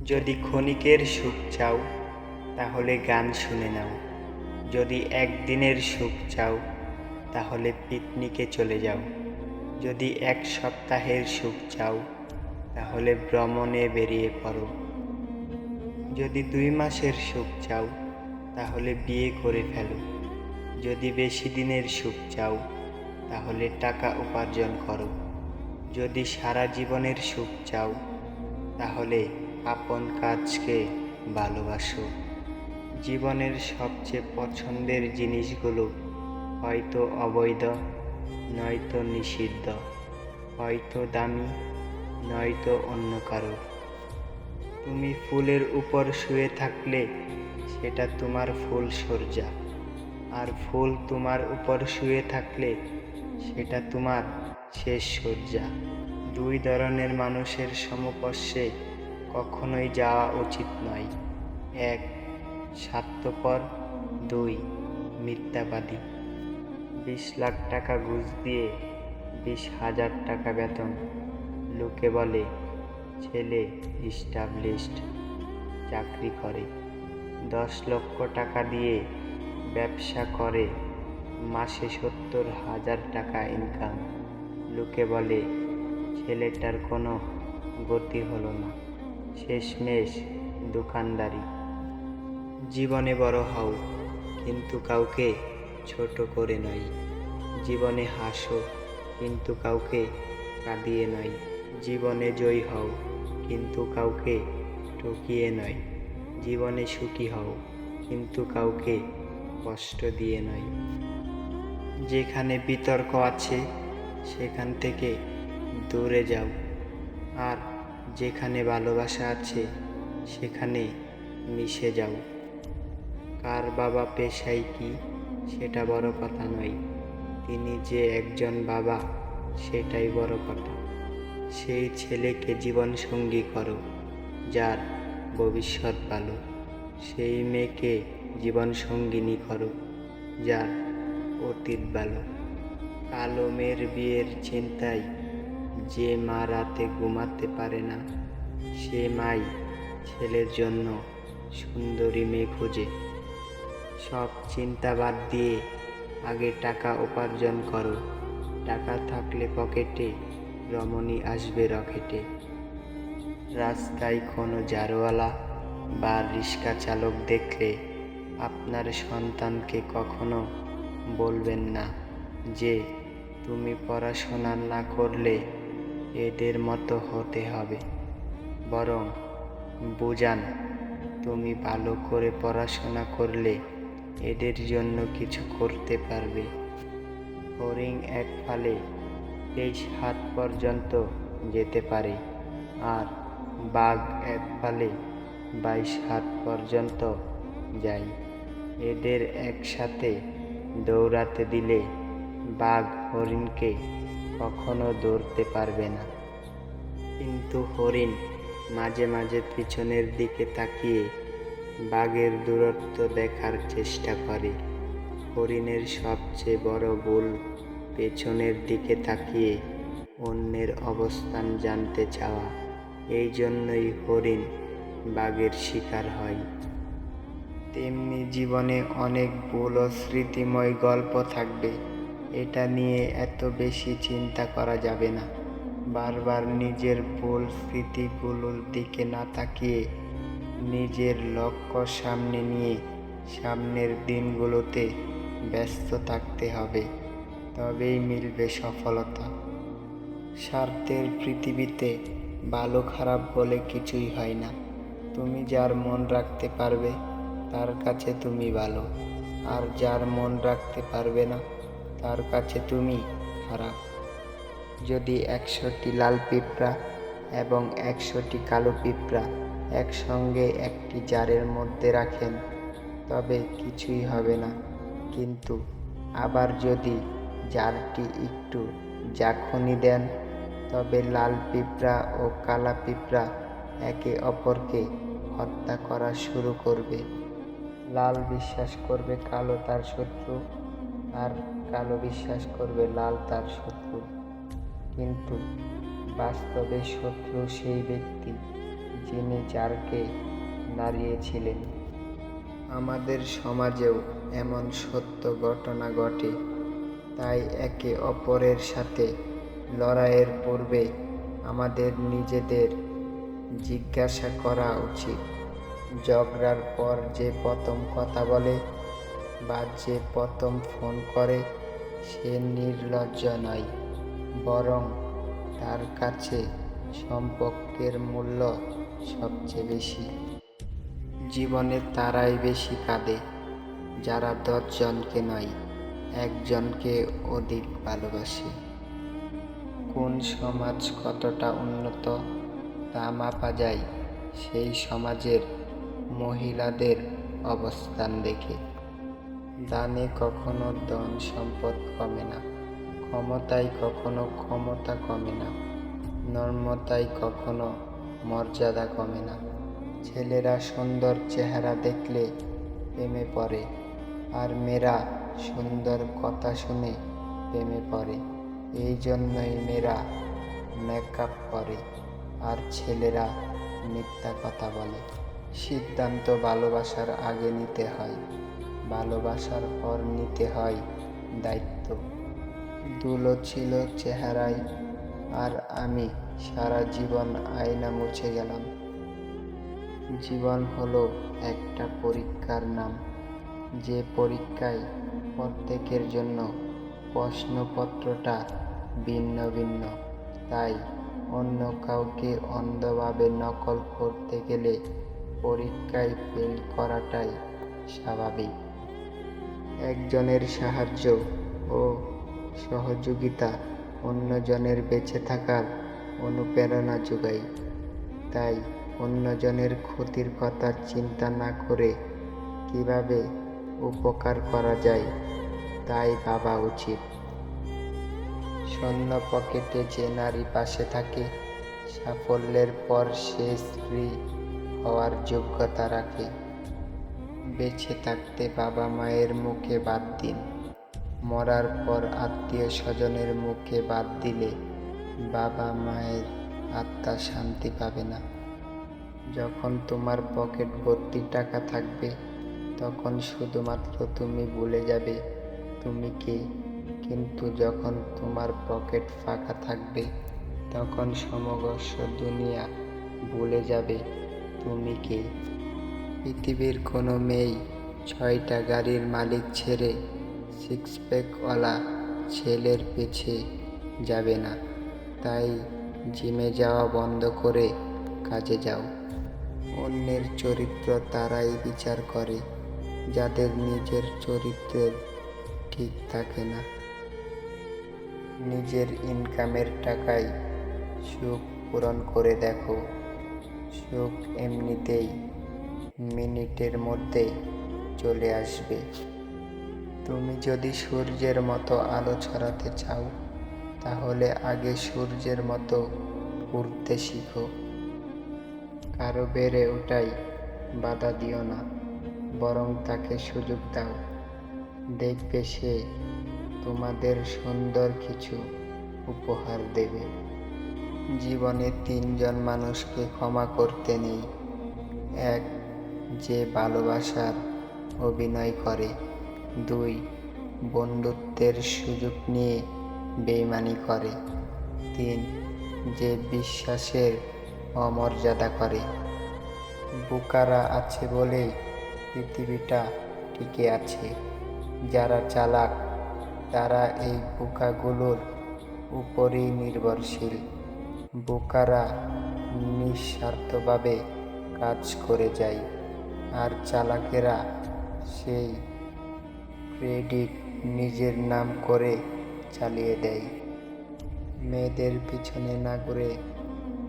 যদি ক্ষণিকের সুখ চাও তাহলে গান শুনে নাও, যদি একদিনের সুখ চাও তাহলে পিকনিকে চলে যাও, যদি এক সপ্তাহের সুখ চাও তাহলে ভ্রমণে বেরিয়ে পড়ো, যদি 2 মাসের সুখ চাও তাহলে বিয়ে করে ফেলো, যদি বেশি দিনের সুখ চাও তাহলে টাকা উপার্জন করো, যদি সারা জীবনের সুখ চাও তাহলে আপন কাজকে ভালোবাসো। জীবনের সবচেয়ে পছন্দের জিনিসগুলো হয়তো অবৈধ, নয়তো নিষিদ্ধ, হয়তো দামি, নয়তো অন্য কারো। তুমি ফুলের উপর শুয়ে থাকলে সেটা তোমার ফুলশয্যা, আর ফুল তোমার উপর শুয়ে থাকলে সেটা তোমার শেষ শয্যা। 2 ধরনের মানুষের সমস্পর্শে কখনোই যাওয়া উচিত নয়। 1 স্বার্থপর, 2 মিথ্যাবাদী। 20 লাখ টাকা ঘুষ দিয়ে 20,000 টাকা বেতন। লোকে বলে ছেলে এস্টাবলিশড, চাকরি করে। 10 লক্ষ টাকা দিয়ে ব্যবসা করে, মাসে 70,000 টাকা ইনকাম। লোকে বলে ছেলেটার কোনো গতি হলো না, শেষমেশ দোকানদারি। জীবনে বড় হও, কিন্তু কাউকে ছোট করে নয়। জীবনে হাসো, কিন্তু কাউকে কাঁদিয়ে নয়। জীবনে জয়ী হও, কিন্তু কাউকে ঠকিয়ে নয়। জীবনে সুখী হও, কিন্তু কাউকে কষ্ট দিয়ে নয়। যেখানে বিতর্ক আছে সেখান থেকে দূরে যাও, আর যেখানে ভালোবাসা আছে সেখানে মিশে যাও। কার বাবা পেশায় কি সেটা বড় কথা নয়, তিনি যে একজন বাবা সেটাই বড় কথা। সেই ছেলেকে জীবনসঙ্গী করো যার ভবিষ্যৎ ভালো, সেই মেয়েকে জীবনসঙ্গিনী করো যার অতীত ভালো। কালো মেয়ের বিয়ের চিন্তায় যে মা রাতে ঘুমাতে পারে না, সে মাই ছেলের জন্য সুন্দরী মেয়ে খোঁজে। সব চিন্তা বাদ দিয়ে আগে টাকা উপার্জন করো। টাকা থাকলে পকেটে, রমণী আসবে রকেটে। রাস্তায় কোনো ঝাড়ুওয়ালা বা রিক্সা চালক দেখলে আপনার সন্তানকে কখনো বলবেন না যে তুমি পড়াশোনা না করলে এদের মতো হতে হবে, বরং বুঝান তুমি ভালো করে পড়াশোনা করলে এদের জন্য কিছু করতে পারবে। হরিণ এক ফালে 23 হাত পর্যন্ত যেতে পারে, আর বাঘ এক ফালে 22 হাত পর্যন্ত যায়। এদের একসাথে দৌড়াতে দিলে বাঘ হরিণকে কখনো ধরতে পারবে না। কিন্তু হরিণ মাঝে মাঝে পিছনের দিকে তাকিয়ে বাঘের দূরত্ব দেখার চেষ্টা করে। হরিণের সবচেয়ে বড় ভুল পেছনের দিকে তাকিয়ে অন্যের অবস্থান জানতে চাওয়া। এই জন্যই হরিণ বাঘের শিকার হয়। তেমনি জীবনে অনেক ভুল ও স্মৃতিময় গল্প থাকবে, এটা নিয়ে এত বেশি চিন্তা করা যাবে না। বারবার নিজের ভুল স্মৃতিগুলোর দিকে না তাকিয়ে নিজের লক্ষ্য সামনে নিয়ে সামনের দিনগুলোতে ব্যস্ত থাকতে হবে, তবেই মিলবে সফলতা। স্বার্থের পৃথিবীতে ভালো খারাপ বলে কিছুই হয় না। তুমি যার মন রাখতে পারবে তার কাছে তুমি ভালো, আর যার মন রাখতে পারবে না তার কাছে তুমি খারাপ। যদি 100টি লাল পিঁপড়া এবং 100টি কালো পিঁপড়া একসঙ্গে একটি জারের মধ্যে রাখেন তবে কিছুই হবে না, কিন্তু আবার যদি জারটি একটু ঝাঁকুনি দেন তবে লাল পিঁপড়া ও কালা পিঁপড়া একে অপরকে হত্যা করা শুরু করবে। লাল বিশ্বাস করবে কালো তার শত্রু, আর কালো বিশ্বাস করবে লাল তার শত্রু। কিন্তু বাস্তবে শত্রু সেই ব্যক্তি যিনি চারকে নাড়িয়েছিলেন। আমাদের সমাজেও এমন সত্য ঘটনা ঘটে, তাই একে অপরের সাথে লড়াইয়ের পূর্বে আমাদের নিজেদের জিজ্ঞাসা করা উচিত, ঝগড়ার পর যে প্রথম কথা বলে বা যে প্রথম ফোন করে সে নির্লজ্জ নয়, বরং তার কাছে সম্পর্কের মূল্য সবচেয়ে বেশি। জীবনে তারাই বেশি কাঁদে যারা 10 জনকে নয়, একজনকে অধিক ভালোবাসে। কোন সমাজ কতটা উন্নত তা মাপা যায় সেই সমাজের মহিলাদের অবস্থান দেখে। দানে কখনো ধন সম্পদ কমে না, ক্ষমতায় কখনো ক্ষমতা কমে না, নর্মতায় কখনো মর্যাদা কমে না। ছেলেরা সুন্দর চেহারা দেখলে প্রেমে পড়ে, আর মেয়েরা সুন্দর কথা শুনে প্রেমে পড়ে। এই জন্যই মেয়েরা মেকআপ করে আর ছেলেরা মিথ্যা কথা বলে। সিদ্ধান্ত ভালোবাসার আগে নিতে হয়, ভালোবাসার পর নিতে হয় দায়িত্ব। ধুলো ছিল চেহারায়, আর আমি সারা জীবন আয়না মুছে গেলাম। জীবন হলো একটা পরীক্ষার নাম, যে পরীক্ষায় প্রত্যেকের জন্য প্রশ্নপত্রটা ভিন্ন ভিন্ন। তাই অন্য কাউকে অন্ধভাবে নকল করতে গেলে পরীক্ষায় ফেল করাটাই স্বাভাবিক। একজনের সাহায্য ও সহযোগিতা অন্যজনের বেঁচে থাকার অনুপ্রেরণা যোগায়। তাই অন্যজনের ক্ষতির কথা চিন্তা না করে কিভাবে উপকার করা যায় তাই ভাবা উচিত। শূন্য পকেটে যে নারী পাশে থাকে, সাফল্যের পর সে স্ত্রী হওয়ার যোগ্যতা রাখে। বেঁচে থাকতে বাবা মায়ের মুখে ভাত দিন, মরার পর আত্মীয় স্বজনের মুখে ভাত দিলে বাবা মায়ের আত্মা শান্তি পাবে না। যখন তোমার পকেট ভর্তি টাকা থাকবে তখন শুধুমাত্র তুমি ভুলে যাবে তুমি কে, কিন্তু যখন তোমার পকেট ফাঁকা থাকবে তখন সমগ্র দুনিয়া ভুলে যাবে তুমি কে। পৃথিবীর কোনো মেয়েই 6টা গাড়ির মালিক ছেড়ে 6 প্যাকওয়ালা ছেলের পিছে যাবে না। তাই জিমে যাওয়া বন্ধ করে কাজে যাও। অন্যের চরিত্র তারাই বিচার করে যাদের নিজের চরিত্রের ঠিক থাকে না। নিজের ইনকামের টাকায় সুখ পূরণ করে দেখো, সুখ এমনিতেই মিনিটের মধ্যে চলে আসবে। তুমি যদি সূর্যের মতো আলো ছড়াতে চাও তাহলে আগে সূর্যের মতো উড়তে শিখো। কারো বেড়ে ওঠায় বাধা দিও না, বরং তাকে সুযোগ দাও। দেখবে সে তোমাদের সুন্দর কিছু উপহার দেবে। জীবনে 3 জন মানুষকে ক্ষমা করতে নেই। 1, যে ভালোবাসার অভিনয় করে। 2, বন্ধুত্বের সুযোগ নিয়ে বেইমানি করে। 3, যে বিশ্বাসের অমর্যাদা করে। বোকারা আছে বলেই পৃথিবীটা টিকে আছে। যারা চালাক তারা এই বোকাগুলোর উপরেই নির্ভরশীল। বোকারা নিঃস্বার্থভাবে কাজ করে যায়, আর চালাকেরা সেই ক্রেডিট নিজের নাম করে চালিয়ে দেয়। মেয়েদের পিছনে না ঘুরে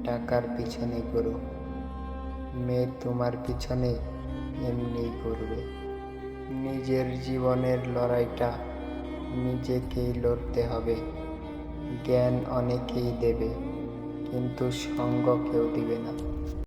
টাকার পিছনে ঘুরো, মেয়ে তোমার পিছনে এমনিই ঘুরবে। নিজের জীবনের লড়াইটা নিজেকেই লড়তে হবে। জ্ঞান অনেকেই দেবে, কিন্তু সঙ্গ কেউ দিবে না।